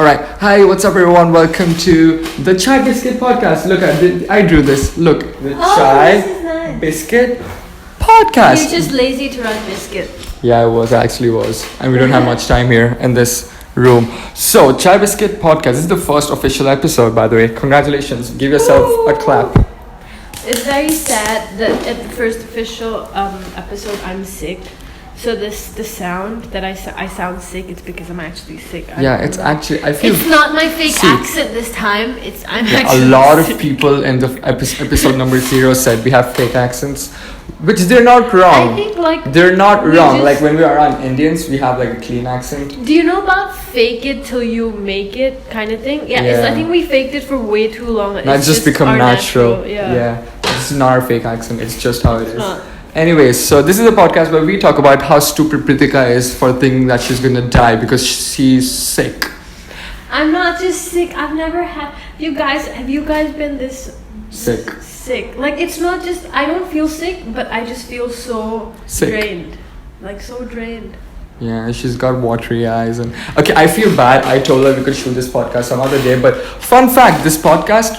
All right. Hi, what's up, everyone? Welcome to the Chai Biscuit podcast. Look, I drew this. Look, the Chai this is nice. Biscuit podcast. You're just lazy to write Biscuit. Yeah, I actually was. And we don't have much time here in this room. So, Chai Biscuit podcast. This is the first official episode, by the way. Congratulations. Give yourself a clap. It's very sad that at the first official episode I'm sick. So the sound that I sound sick, it's because I'm actually sick. It's actually, I feel... It's not my fake accent this time. I'm actually a lot sick. of people in the episode number 0 said we have fake accents, which they're not wrong. I think they're not wrong. Like when we are on Indians, we have like a clean accent. Do you know about fake it till you make it kind of thing? Yeah. I think we faked it for way too long. It's just become natural. Yeah. This is not our fake accent. It's just how it is. Not. Anyways, so this is a podcast where we talk about how stupid Pritika is for thinking that she's gonna die because she's sick. I'm not just sick. I've never had. Have you guys been this sick? Like it's not just. I don't feel sick, but I just feel so sick. Drained. Like so drained. Yeah, she's got watery eyes and okay. I feel bad. I told her we could shoot this podcast some other day, but fun fact: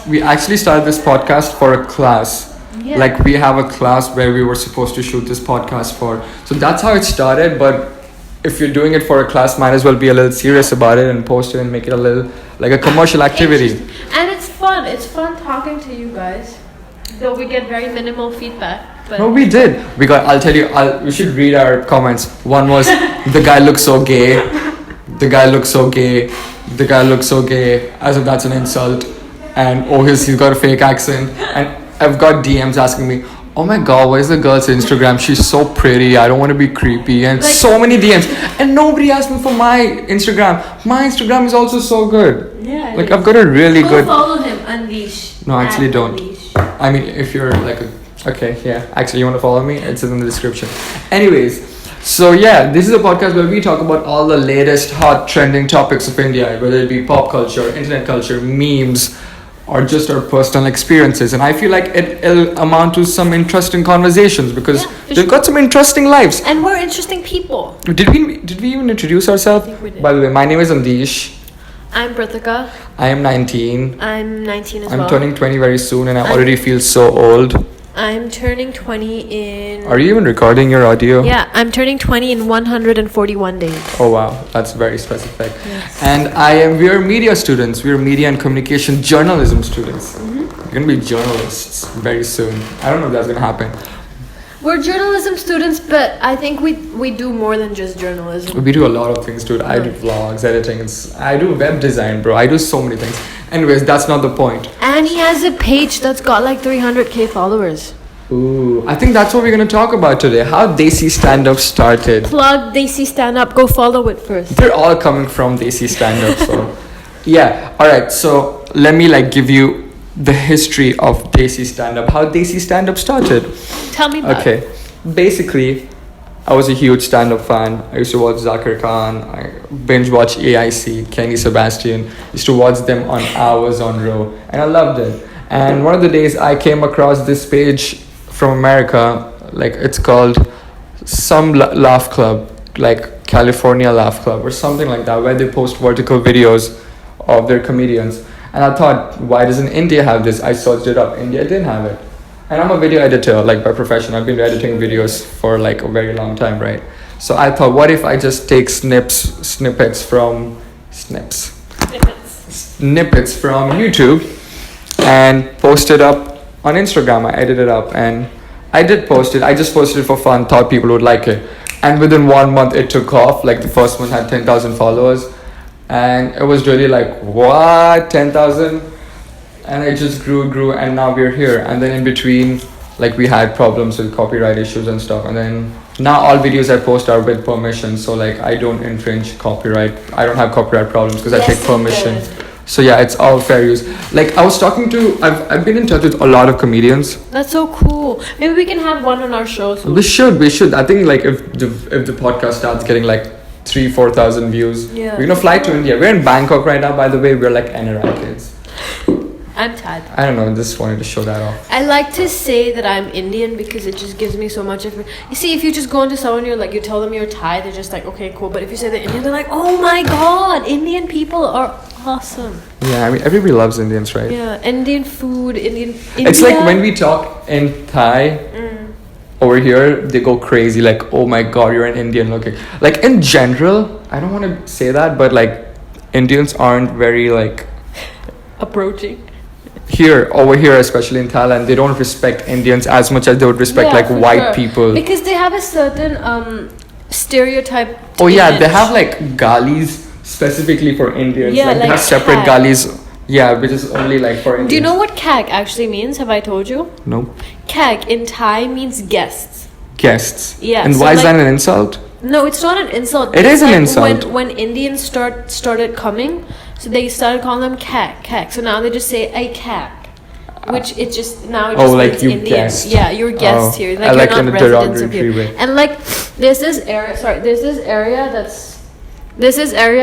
we actually started this podcast for a class. Yeah. Like we have a class where we were supposed to shoot this podcast for. So that's how it started. But if you're doing it for a class, might as well be a little serious about it and post it and make it a little like a commercial activity. And it's fun. It's fun talking to you guys. Though we get very minimal feedback. But no, we did. I'll tell you. We should read our comments. One was the guy looks so gay. The guy looks so gay. The guy looks so gay. As if that's an insult. And he's got a fake accent. And I've got DMs asking me, oh my god, where's the girl's Instagram? She's so pretty. I don't want to be creepy. And so many DMs. And nobody asked me for my Instagram. My Instagram is also so good. Yeah. Like I've got a really good. Follow him, Unleash. No, actually don't. Unleash. I mean, if you're like okay, yeah. Actually, you want to follow me? It's in the description. Anyways, so yeah, this is a podcast where we talk about all the latest hot trending topics of India, whether it be pop culture, internet culture, memes, or just our personal experiences. And I feel like it'll amount to some interesting conversations because they've got some interesting lives. And we're interesting people. Did we even introduce ourselves? I think we did. By the way, my name is Andish. I'm Pratika. I am 19. I'm 19 as well. I'm turning 20 very soon and I already feel so old. I'm turning 20 in... Are you even recording your audio? Yeah, I'm turning 20 in 141 days. Oh wow, that's very specific. Yes. And we are media students. We are media and communication journalism students. Mm-hmm. We're going to be journalists very soon. I don't know if that's going to happen. We're journalism students, but I think we do more than just journalism. We do a lot of things, dude. I do vlogs, editing. I do web design, bro. I do so many things. Anyways, that's not the point. And he has a page that's got like 300k followers. Ooh, I think that's what we're going to talk about today. How Desi Standup started. Plug Desi Standup. Go follow it first. They're all coming from Desi Standup, so yeah. All right, so let me give you the history of Desi Standup. How Desi Standup started. Tell me about it. Okay, basically, I was a huge stand-up fan. I used to watch Zakir Khan. I binge watch AIC, Kenny Sebastian. Used to watch them on hours on row, and I loved it. And one of the days, I came across this page from America, it's called some Laugh Club, like California Laugh Club or something like that, where they post vertical videos of their comedians. And I thought, why doesn't India have this? I searched it up. India didn't have it. And I'm a video editor, by profession. I've been editing videos for a very long time, right? So I thought, what if I just take snippets from YouTube and post it up on Instagram. I edited it up and I did post it. I just posted it for fun, thought people would like it. And within 1 month, it took off. The first one had 10,000 followers. And it was really what? 10,000? And it just grew, and now we're here. And then in between, we had problems with copyright issues and stuff. And then now all videos I post are with permission. So I don't infringe copyright. I don't have copyright problems because I take permission. So yeah, it's all fair use. I was talking to, I've been in touch with a lot of comedians. That's so cool. Maybe we can have one on our show soon. We should. I think if the podcast starts getting 3,000-4,000 views, we're gonna fly to India. We're in Bangkok right now, by the way. We're NRI kids. I'm tired. I don't know, just wanted to show that off. I like to say that I'm Indian because it just gives me so much of it. You see, if you just go into someone, you tell them you're Thai, they're just okay, cool. But if you say they're Indian, they're oh my god, Indian people are awesome. Yeah, I mean, everybody loves Indians, right? Yeah, Indian food, India. It's like when we talk in Thai over here, they go crazy. Like, oh my God, you're an Indian looking. Like, in general, I don't want to say that, but like, Indians aren't very like approaching. Over here, especially in Thailand, they don't respect Indians as much as they would respect like for white sure. people. Because they have a certain stereotype. Oh yeah, they image. have like galis specifically for Indians. Yeah, like they like have separate kag. galis. Yeah, which is only like for Indians. Do you know what kag actually means? Have I told you? No. Kag in Thai means guests. Guests. Yeah. And so why is like, that an insult? No, it's not an insult. It It's is an like insult. When Indians started coming, so they started calling them kag. So now they just say a kag. Which it just now it just like means you Indians. guessed. Yeah, you're guests here. Like I like you're in not a residents of derogatory here. way. And like there's this area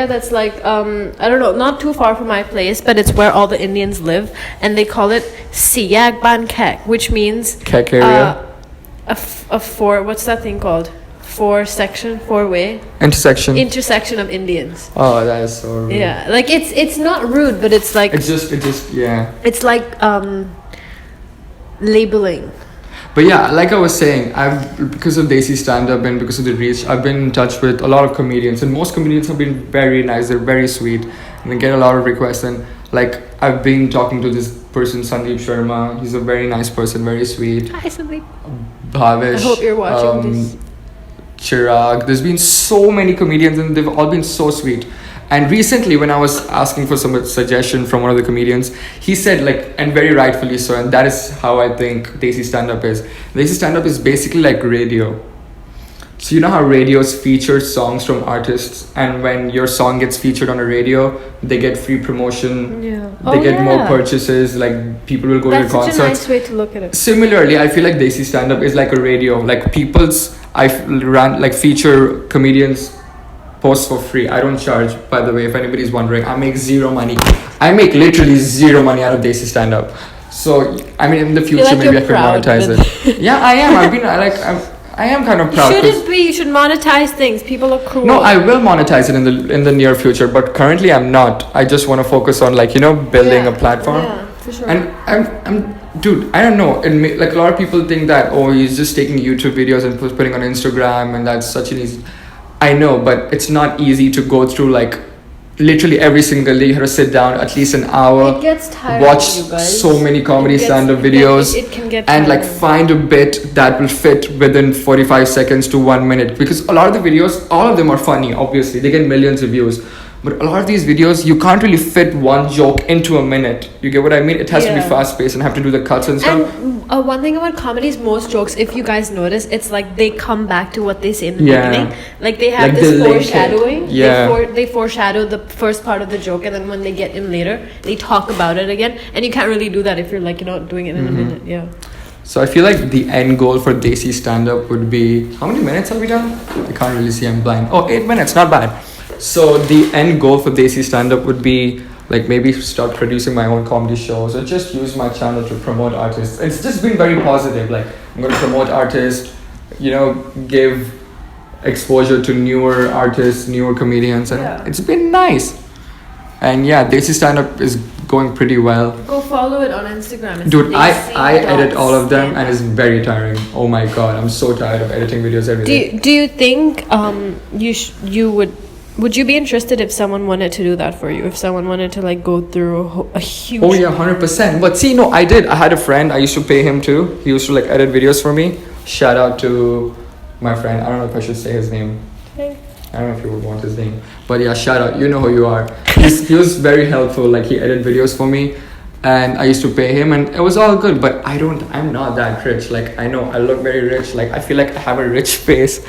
that's like I don't know, not too far from my place, but it's where all the Indians live, and they call it Siyak Ban Kek, which means Kek area. a four. What's that thing called? Four-way intersection of Indians. Oh, that is so rude. Yeah, like it's not rude, but it's like It just yeah. it's like labeling. But yeah, like I was saying, because of Desi Standup and because of the reach, I've been in touch with a lot of comedians, and most comedians have been very nice. They're very sweet, and they get a lot of requests. And like I've been talking to this person, Sandeep Sharma. He's a very nice person, very sweet. Hi, Sandeep. Bhavish. I hope you're watching this. Chirag. There's been so many comedians, and they've all been so sweet. And recently, when I was asking for some suggestion from one of the comedians, he said, like, and very rightfully so, and that is how I think Desi Standup is. Desi Standup is basically like radio. So you know how radios feature songs from artists, and when your song gets featured on a radio, they get free promotion. Yeah. They get more purchases. Like people will go to That's concerts. such a nice way to look at it. Similarly, I feel like Desi Standup is like a radio. Like feature comedians posts for free. I don't charge, by the way, if anybody's wondering. I make zero money. I make literally zero money out of Desi Standup. So I mean, in the future, like maybe I you're can proud, monetize but- it. Yeah, I am. I am kind of proud. You shouldn't be. You should monetize things. People are cruel. No, I will monetize it in the near future, but currently I'm not. I just want to focus on building a platform. Yeah, for sure. And I'm dude, I don't know. Like a lot of people think that he's just taking YouTube videos and putting on Instagram, and that's such an easy. I know, but it's not easy to go through literally every single day. You have to sit down at least an hour. It gets tiring. Watch you guys. so many comedy stand-up videos. It can get and tiring. find a bit that will fit within 45 seconds to 1 minute, because a lot of the videos, all of them are funny. Obviously they get millions of views, but a lot of these videos you can't really fit one joke into a minute. You get what I mean? It has to be fast paced and have to do the cuts and stuff. And one thing about comedy is most jokes, if you guys notice, it's like they come back to what they say in the beginning. Like they have this foreshadowing. They foreshadow the first part of the joke, and then when they get in later, they talk about it again. And you can't really do that if you're doing it in a minute. Yeah. So I feel like the end goal for Desi Standup would be, how many minutes have we done? I can't really see, I'm blind. 8 minutes, not bad. So the end goal for Desi Standup would be maybe start producing my own comedy shows, or just use my channel to promote artists. It's just been very positive. I'm going to promote artists, give exposure to newer artists, newer comedians, and it's been nice. And yeah, Desi Standup is going pretty well. Go follow it on Instagram. It's Dude, I edit all of them, and it's very tiring. Oh my god, I'm so tired of editing videos every day. Do you think would you be interested if someone wanted to do that for you? If someone wanted to go through a huge... Oh yeah, 100%. But see, no, I did. I had a friend. I used to pay him too. He used to edit videos for me. Shout out to my friend. I don't know if I should say his name. Okay. I don't know if you would want his name. But yeah, shout out. You know who you are. He was very helpful. He edited videos for me. And I used to pay him, and it was all good. But I'm not that rich. I know I look very rich. I feel like I have a rich face.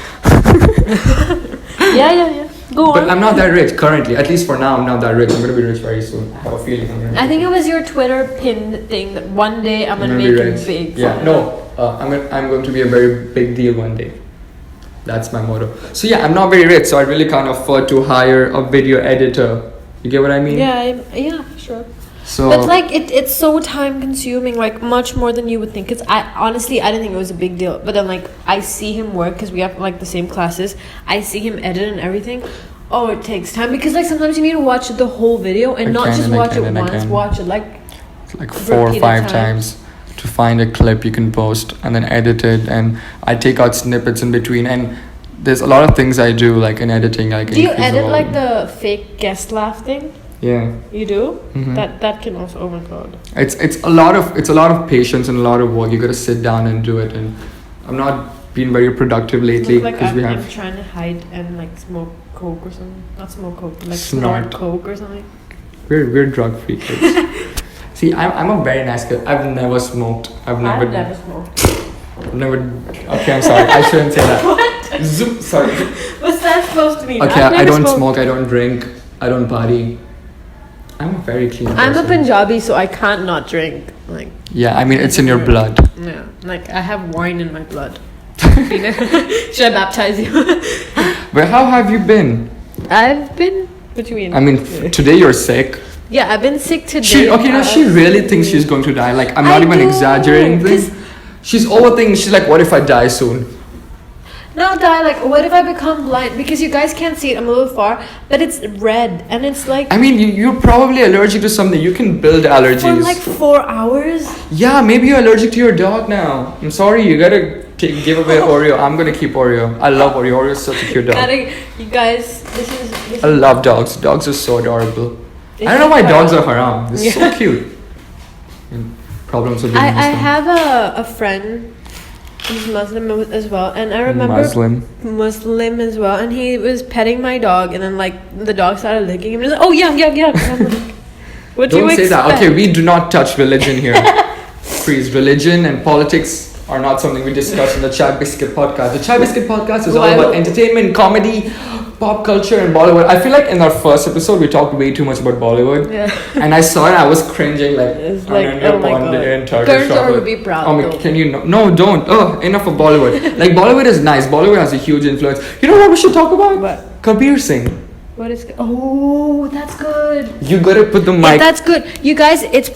Yeah. Go on. But I'm not that rich currently. At least for now, I'm not that rich. I'm gonna be rich very soon. I have a feeling I'm gonna. I think it was your Twitter pinned thing that one day I'm gonna make it big. Yeah, no, I'm going to be a very big deal one day. That's my motto. So yeah, I'm not very rich, so I really can't afford to hire a video editor. You get what I mean? Yeah, sure. So, but it's so time consuming, much more than you would think. Cause I didn't think it was a big deal. But then I see him work, cause we have the same classes. I see him edit and everything. Oh, it takes time because like sometimes you need to watch the whole video and not just watch it once. Watch it like 4 or 5 times to find a clip you can post and then edit it. And I take out snippets in between. And there's a lot of things I do like in editing. Like, do you edit like the fake guest laugh thing? Yeah. You do? Mm-hmm. That can also. Oh my god. It's a lot of patience and a lot of work. You gotta sit down and do it. And I'm not being very productive lately because I'm trying to hide and like smoke coke or something. Not smoke coke, but like snort coke or something. We're drug free kids. See, I'm a very nice kid. I've never smoked. I've never smoked. Okay, I'm sorry. I shouldn't say that. What? Zoom. Sorry. What's that supposed to mean? Okay, I don't smoke. I don't drink. I don't party. I'm a very clean person. I'm a Punjabi, so I can't not drink. Like. Yeah, I mean it's in your blood. Yeah, like I have wine in my blood. Should I baptize you? But how have you been? I've been. What do you mean? I mean, today you're sick. Yeah, I've been sick today. She really thinks she's going to die. Like, I'm not even exaggerating this. She's overthinking. She's like, what if I die soon? Not die, like, what if I become blind? Because you guys can't see it, I'm a little far, but it's red, and it's like... I mean, you're probably allergic to something. You can build allergies. For like 4 hours? Yeah, maybe you're allergic to your dog now. I'm sorry, you gotta give away Oreo. I'm gonna keep Oreo. I love Oreo. Oreo is such a cute dog. You guys, this is... I love dogs. Dogs are so adorable. I don't know why dogs are haram. They're so cute. And problems with being Muslim. I have a friend who's Muslim as well, and I remember Muslim as well, and he was petting my dog, and then like the dog started licking him, and he's like, oh yeah. And I'm like, what do you expect? Don't say that. Okay, we do not touch religion here. Please, religion and politics are not something we discuss in the Chai Biscuit podcast. The Chai Biscuit podcast is all about entertainment, comedy, pop culture, and Bollywood. I feel like in our first episode we talked way too much about Bollywood. Yeah. And I saw it, I was cringing like, it's like oh my god. Girls would be proud. Can you no, don't. Oh, enough of Bollywood. Like Bollywood is nice. Bollywood has a huge influence. You know what we should talk about? What? Kabir Singh. What is? Oh, that's good. You gotta put the mic. Yeah, that's good. You guys, it's.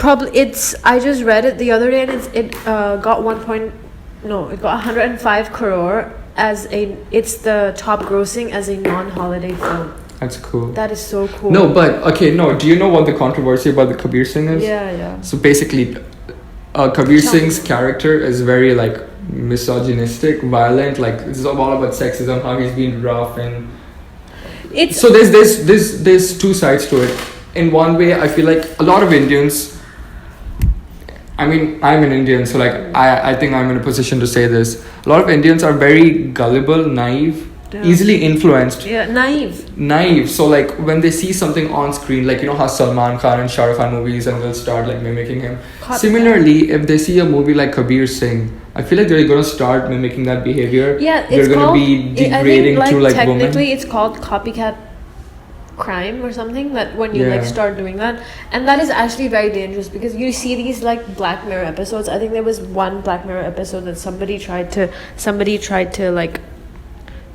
I just read it the other day, and it got 105 crore it's the top grossing as a non-holiday film. That's cool. That is so cool. No, but okay, no. Do you know what the controversy about the Kabir Singh is? Yeah. So basically, Kabir Singh's character is very like misogynistic, violent. Like it's all about sexism, how he's been rough and. So there's two sides to it. In one way, I feel like a lot of Indians. I mean, I'm an Indian, so like I think I'm in a position to say this. A lot of Indians are very gullible, naive, easily influenced. Yeah, naive. So like when they see something on screen, like you know how Salman Khan and Shah Rukh Khan movies, and they'll start like mimicking him. Similarly, if they see a movie like Kabir Singh, I feel like they're gonna start mimicking that behavior. Yeah, they're gonna be degrading to like women. Technically, it's called copycat crime or something, that when you like start doing that, and that is actually very dangerous because you see these like Black Mirror episodes. I think there was one Black Mirror episode that somebody tried to like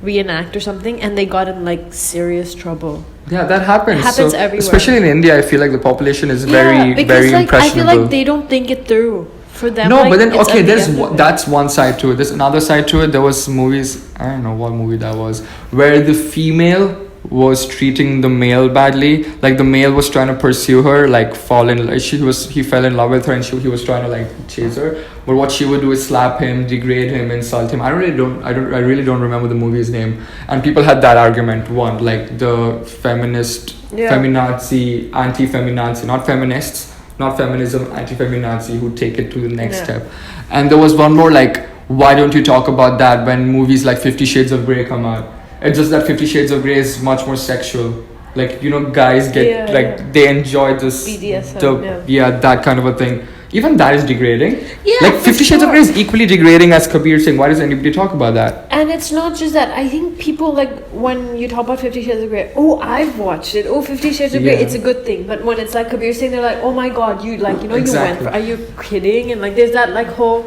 reenact or something, and they got in like serious trouble. Yeah, that happens. It happens everywhere, especially in India. I feel like the population is very very like, impressionable. I feel like they don't think it through. For them, no, like, but then okay, that's one side to it. There's another side to it. There was movies, I don't know what movie that was, where the female was treating the male badly. Like the male was trying to pursue her, like he fell in love with her, and he was trying to like chase her. But what she would do is slap him, degrade him, insult him. I really don't remember the movie's name. And people had that argument. One, like the feminazi, anti-feminazi, not feminists, not feminism, anti-feminazi, who take it to the next step. And there was one more, like, why don't you talk about that when movies like 50 Shades of Grey come out? It's just that 50 Shades of Grey is much more sexual. Like, you know, guys get they enjoy this BDSM, that kind of a thing. Even that is degrading. Yeah, like 50 Shades of Grey is equally degrading as Kabir Singh. Why does anybody talk about that? And it's not just that. I think people, like, when you talk about 50 Shades of Grey, oh, I've watched it. Oh, 50 Shades of Grey, it's a good thing. But when it's like Kabir Singh, they're like, oh my god, you like, you know, you went for, are you kidding? And like, there's that like whole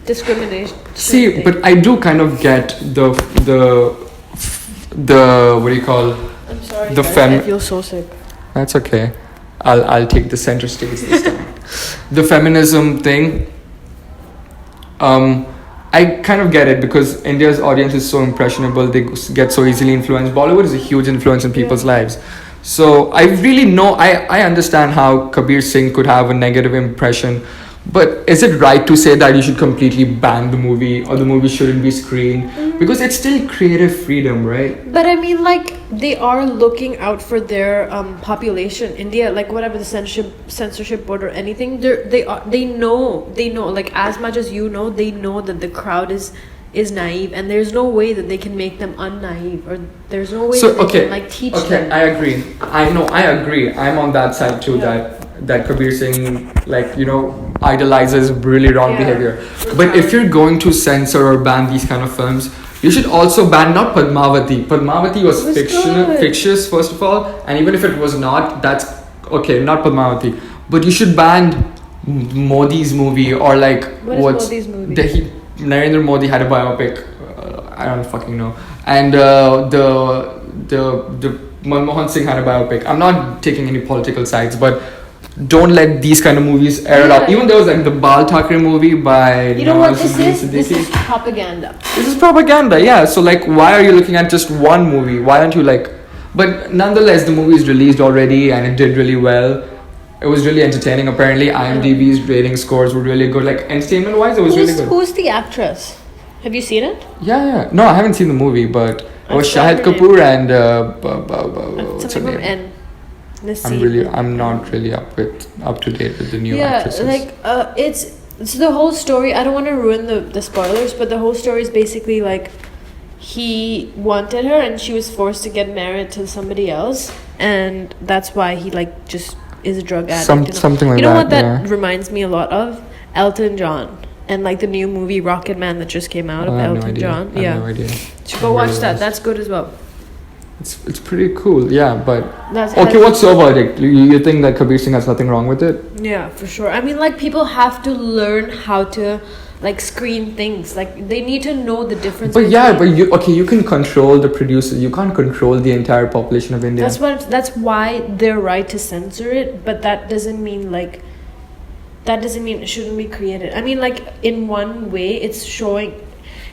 discrimination. See, thing. But I do kind of get the what do you call? I'm sorry. I feel so sick. That's okay. I'll take the center stage this time. The feminism thing. I I kind of get it because India's audience is so impressionable. They get so easily influenced. Bollywood is a huge influence in people's lives. So I really know, I understand how Kabir Singh could have a negative impression. But is it right to say that you should completely ban the movie or the movie shouldn't be screened? Because it's still creative freedom, right? But I mean, like, they are looking out for their population. India, like, whatever the censorship board or anything, they know, like, as much as you know, they know that the crowd is naive, and there's no way that they can make them unnaive, or there's no way that they can, like, teach them. Okay, I agree. I agree. I'm on that side too, that Kabir Singh, like, idolizes really wrong behavior. But if you're going to censor or ban these kind of films, you should also ban not Padmavati. Padmavati was fictitious, first of all, and even if it was not, that's okay, not Padmavati. But you should ban Modi's movie, or like what's Modi's movie? Narendra Modi had a biopic. I don't fucking know. And the Manmohan Singh had a biopic. I'm not taking any political sides, but don't let these kind of movies air it out. Even there was like the Bal Thackeray movie by This is propaganda. This is propaganda, yeah. So like, why are you looking at just one movie? Why aren't you like? But nonetheless, the movie is released already and it did really well. It was really entertaining. Apparently, IMDb's rating scores were really good. Like, entertainment wise, it was really good. Who's the actress? Have you seen it? Yeah. No, I haven't seen the movie, but it was Shahid Kapoor and what's her name? I'm not really up to date with the new actresses. It's the whole story. I don't want to ruin the spoilers, but the whole story is basically like he wanted her and she was forced to get married to somebody else, and that's why he like just is a drug addict. Something like that. You know what that reminds me a lot of? Elton John. And like the new movie Rocket Man that just came out of Elton John. I have no idea. So go watch that. That's good as well. It's pretty cool, yeah, but okay, what's your verdict? You think that Kabir Singh has nothing wrong with it? Yeah, for sure. I mean, like, people have to learn how to like screen things. Like, they need to know the difference. But you can control the producers. You can't control the entire population of India. That's why they're right to censor it, but that doesn't mean it shouldn't be created. I mean, like, in one way it's showing.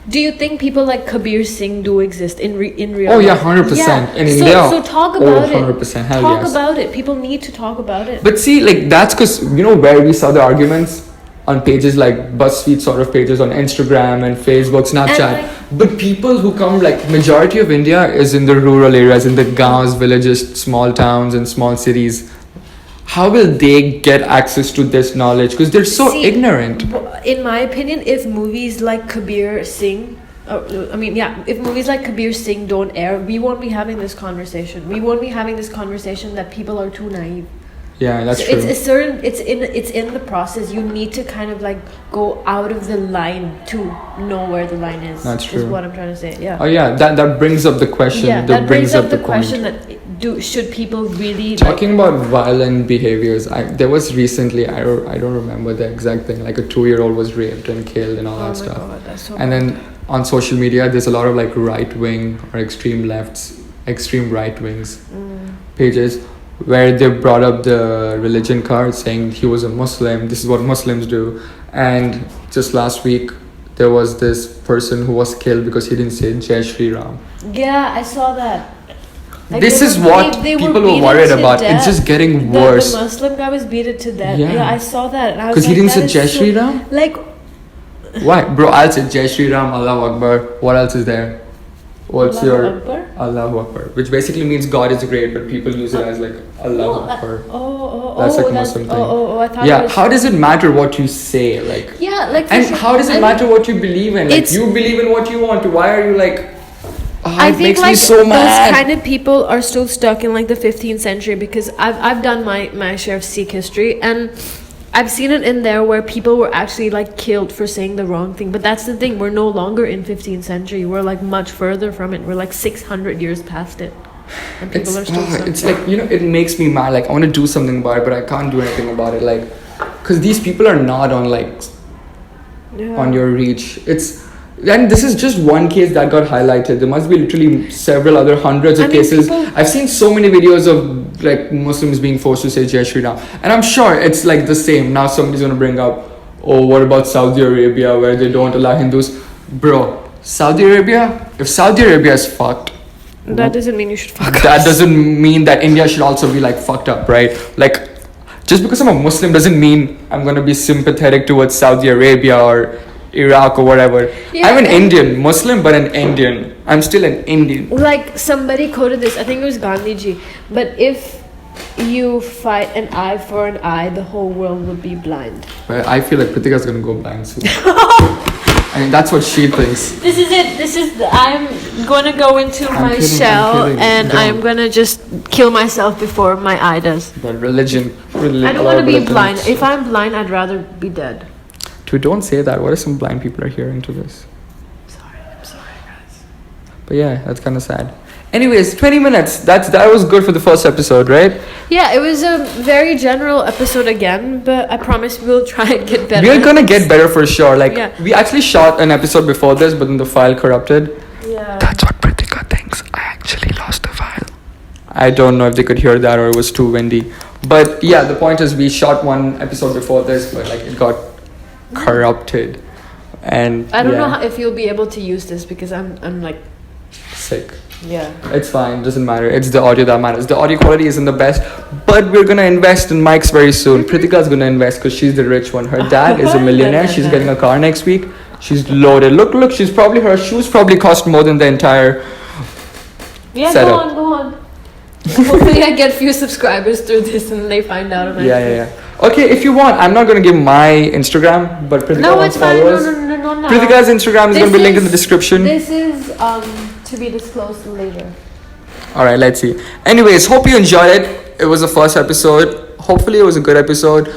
Do you think people like Kabir Singh do exist in real life? Oh yeah, 100%. In India. So talk about 100%. Hell talk about it. People need to talk about it. But see, like, that's because, where we saw the arguments? On pages like BuzzFeed sort of pages on Instagram and Facebook, Snapchat. But people who come, like, majority of India is in the rural areas, in the gaons, villages, small towns and small cities. How will they get access to this knowledge? Because they're so ignorant. In my opinion, if movies like Kabir Singh, if movies like Kabir Singh don't air, we won't be having this conversation. We won't be having this conversation that people are too naive. Yeah, that's true. It's in the process. You need to kind of like go out of the line to know where the line is. That's true. Is what I'm trying to say. Yeah. Oh yeah, that brings up the question. Yeah, that brings up the question that should people really talking about violent behaviors? There was recently, I don't remember the exact thing. Like a 2-year-old was raped and killed and all that stuff. Oh my God, that's so and then on social media, there's a lot of like right wing or extreme right wings pages where they brought up the religion card saying he was a Muslim. This is what Muslims do. And just last week, there was this person who was killed because he didn't say Jai Shri Ram. Yeah, I saw that. Like, this is what people were worried about. It's just getting worse. The Muslim guy was beaten to death. Yeah, I saw that. Because he didn't say Jai Shri Ram? Like, why? Bro, I'll say Jai Shri Ram, Allahu Akbar. What else is there? What's your Akbar? Allahu Akbar, which basically means God is great, but people use it as like Allahu Akbar. That's like a Muslim thing. I thought. Yeah, how does it matter what you say? Like, yeah, like, and how does it matter what you believe in? Like, you believe in what you want. Why are you like? I think like so those kind of people are still stuck in like the 15th century, because I've done my share of Sikh history, and I've seen it in there where people were actually like killed for saying the wrong thing. But that's the thing, we're no longer in 15th century. We're like much further from it. We're like 600 years past it, and people are still stuck. It's like, it makes me mad. Like, I want to do something about it, but I can't do anything about it. Like, because these people are not on like on your reach. And this is just one case that got highlighted. There must be literally several other hundreds of cases. I've seen so many videos of like Muslims being forced to say Jai Shri Ram, and I'm sure it's like the same. Now somebody's going to bring up, oh, what about Saudi Arabia where they don't allow Hindus? Bro, Saudi Arabia, if Saudi Arabia is fucked, that doesn't mean you should fuck that us. doesn't mean that India should also be like fucked up, right? Like, just because I'm a Muslim doesn't mean I'm gonna be sympathetic towards Saudi Arabia or Iraq or whatever. Yeah, I'm an Indian, Muslim, but an Indian. I'm still an Indian. Like somebody quoted this, I think it was Gandhi ji. But if you fight an eye for an eye, the whole world would be blind. But I feel like Pritika's gonna go blind soon. I mean, that's what she thinks. This is it. I'm gonna go into my shell and I'm gonna just kill myself before my eye does. But religion. I don't want to be blind. If I'm blind, I'd rather be dead. Dude, don't say that. What if some blind people are hearing to this? I'm sorry, guys. But yeah, that's kind of sad. Anyways, 20 minutes. That was good for the first episode, right? Yeah, it was a very general episode again, but I promise we'll try and get better. We're gonna get better for sure. Like, yeah. We actually shot an episode before this, but then the file corrupted. Yeah. That's what Pritika thinks. I actually lost the file. I don't know if they could hear that or it was too windy. But yeah, the point is we shot one episode before this, but like it got corrupted. And I don't know if you'll be able to use this because I'm like sick. Yeah. It's fine, doesn't matter. It's the audio that matters. The audio quality isn't the best, but we're gonna invest in mics very soon. Pritika's gonna invest because she's the rich one. Her dad is a millionaire. She's getting a car next week. She's loaded. Look, her shoes probably cost more than the entire setup. Go on. Hopefully I get few subscribers through this and they find out about it. Yeah. Okay, if you want, I'm not gonna give my Instagram, but Pritika wants followers. No. Pritika's Instagram is gonna be linked in the description. This is to be disclosed later. Alright, let's see. Anyways, hope you enjoyed it. It was the first episode. Hopefully it was a good episode.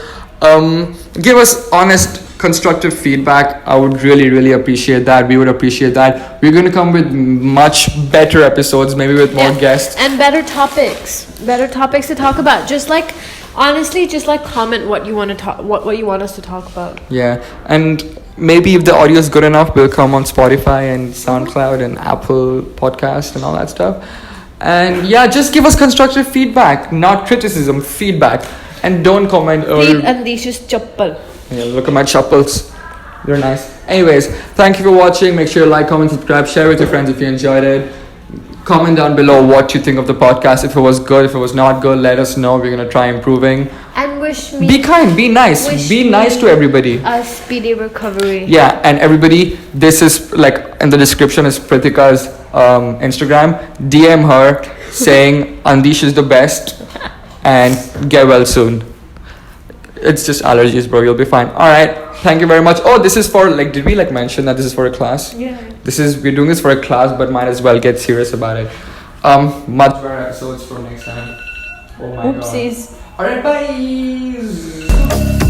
Give us honest, constructive feedback. I would really appreciate that. We would appreciate that. We're going to come with much better episodes, maybe with more guests. And better topics to talk about. Just like, honestly, comment what you want to talk, what you want us to talk about. Yeah, and maybe if the audio is good enough, we'll come on Spotify and SoundCloud and Apple Podcast and all that stuff. And yeah, just give us constructive feedback, not criticism, feedback. And don't comment Read Andish's chappal. Yeah, look at my chappals. They're nice. Anyways, thank you for watching. Make sure you like, comment, subscribe, share with your friends if you enjoyed it. Comment down below what you think of the podcast. If it was good, if it was not good, let us know. We're gonna try improving. And wish me. Be kind, be nice. Be nice to everybody. A speedy recovery. Yeah, and everybody, this is like in the description is Pritika's Instagram. DM her saying Andish is the best and get well soon. It's just allergies, bro. You'll be fine. All right. Thank you very much. Oh, this is for like. Did we like mention that this is for a class? Yeah. We're doing this for a class, but might as well get serious about it. Much better episodes for next time. Oh my god. Oopsies. All right. Bye.